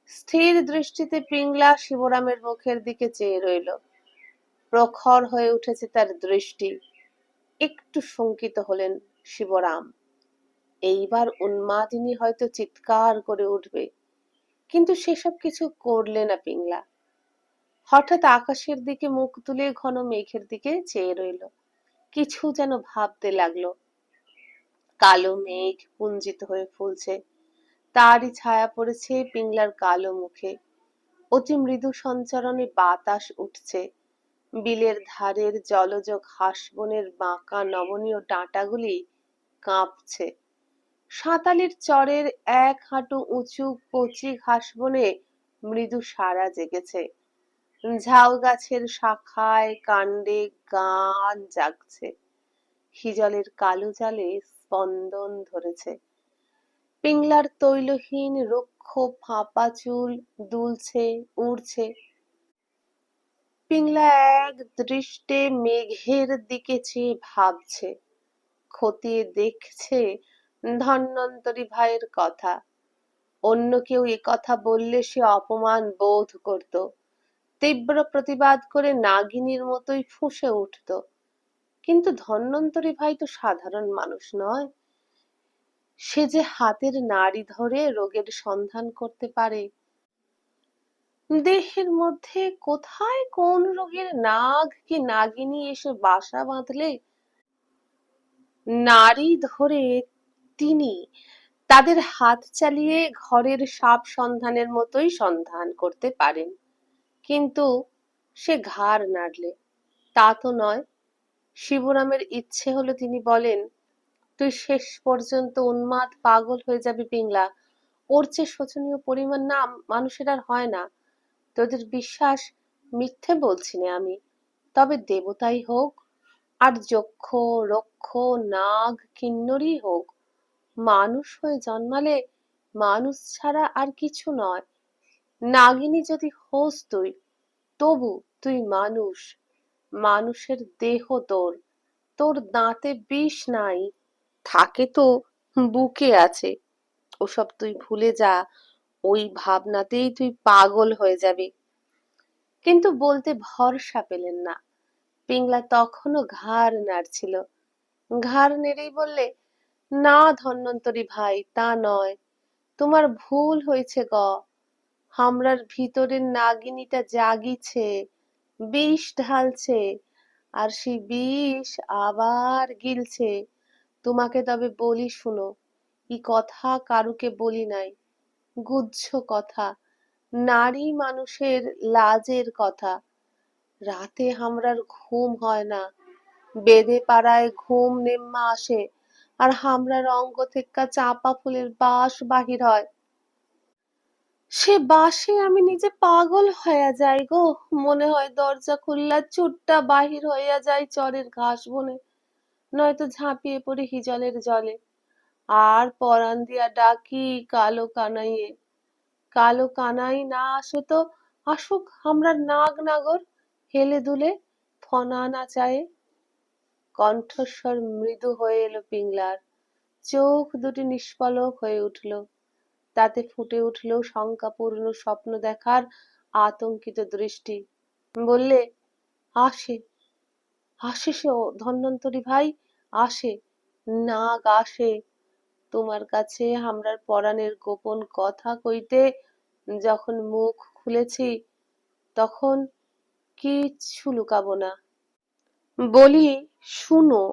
স্থির দৃষ্টিতে পিংলা শিবরামের মুখের দিকে চেয়ে রইল। প্রখর হয়ে উঠেছে তার দৃষ্টি। একটু শঙ্কিত হলেন শিবরাম। এইবার উন্মাদিনী হয়তো চিৎকার করে উঠবে, কিন্তু সেসব কিছু করলে না পিংলা। হঠাৎ আকাশের দিকে মুখ তুলে ঘন মেঘের দিকে চেয়ে রইল। কিছু যেন ভাবতে লাগলো। কালো মেঘ পুঞ্জিত হয়ে ফুলছে, তারই ছায়া পড়েছে পিংলার কালো মুখে। অতি মৃদু সঞ্চারণে বাতাস উঠছে, বিলের ধারের জলজ ঘাসবনের বাঁকা নমনীয় ডাঁটাগুলি কাঁপছে। সাঁতালির চরের এক হাঁটু উঁচু কচি ঘাসবনে মৃদু সাড়া জেগেছে। ঝাউ গাছের শাখায় কাণ্ডে গান জাগছে। হিজলের কালো জালে স্পন্দন ধরেছে। পিংলার তৈলহীন রুক্ষ ফাঁপা চুল দুলছে, উড়ছে। পিংলা এক দৃষ্টে মেঘের দিকে চেয়ে ভাবছে, খতিয়ে দেখছে ধন্বন্তরী ভাইয়ের কথা। অন্য কেউ এ কথা বললে সে অপমান বোধ করত, তীব্র প্রতিবাদ করে নাগিনীর মতোই ফুঁসে উঠত। কিন্তু ধন্বন্তরী ভাই তো সাধারণ মানুষ নয়, সে যে হাতের নাড়ি ধরে রোগের সন্ধান করতে পারে। দেহের মধ্যে কোথায় কোন রোগের নাগ কি নাগিনী এসে বাসা বাঁধলে নাড়ি ধরে তিনি তাদের হাত চালিয়ে ঘরের সাপ সন্ধানের মতোই সন্ধান করতে পারেন। কিন্তু সে ঘাড় নাড়লে, তা তো নয়। শিবরামের ইচ্ছে হলো তিনি বলেন, তুই শেষ পর্যন্ত উন্মাদ পাগল হয়ে যাবি পিংলা, ওর চেয়ে শোচনীয় পরিমাণ না মানুষের আর হয় না। তোদের বিশ্বাস মিথ্যে বলছি না আমি, তবে দেবতাই হোক আর যক্ষ রক্ষ নাগ কিন্নরই হোক, মানুষ হয়ে জন্মালে মানুষ ছাড়া আর কিছু নয়। নাগিনী যদি হোস তুই, তবু তুই মানুষ, মানুষের দেহ তোর, তোর দাঁতে বিষ নাই, থাকে তো বুকে আছে। ওসব তুই ভুলে যা, ওই ভাবনাতেই তুই পাগল হয়ে যাবি। কিন্তু বলতে ভরসা পেলেন না। পিংলা তখনও ঘাড় নাড়ছিল। ঘাড় নেড়েই বললে, না ধন্বন্তরী ভাই, তা নয়, তোমার ভুল হয়েছে গ। হামরার ভিতরের নাগিনীটা জাগিছে, বিষ ঢালছে, আর সেই বিষ আবার গিলছে। তোমাকে তবে বলি শুনো, ই কথা কারুকে বলি নাই, গুহ্য কথা, নারী মানুষের লাজের কথা। রাতে হামরার ঘুম হয় না, বেদে পাড়ায় ঘুম নেম্মা আসে, আর হামরার অঙ্গ থেক্কা চাঁপা ফুলের বাস বাহির হয়। সে বাসে আমি নিজে পাগল হইয়া যাই গো, মনে হয় দরজা খুললা চুট্টা বাহির হইয়া যায় চরের ঘাস বনে, নয়তো ঝাঁপিয়ে পড়ি হিজলের জলে। আর পরাণ দিয়া ডাকি, কালো কানাইয়ে। কালো কানাই না আসে তো আসুক হামরার নাগ নাগর, হেলে দুলে কণা না চায়। কণ্ঠস্বর মৃদু হয়ে এলো পিংলার, চোখ দুটি নিষ্পলক হয়ে উঠল, তাতে ফুটে উঠল শঙ্কাপূর্ণ স্বপ্ন দেখার আতঙ্কিত দৃষ্টি। বললে, আসে, আসে সে ধন্বন্তরী ভাই, আসে, নাগ আসে তোমার কাছে আমরার পরাণের গোপন কথা কইতে। যখন মুখ খুলেছি তখন কিচ্ছু লুকাবো না। বলি, শুনো,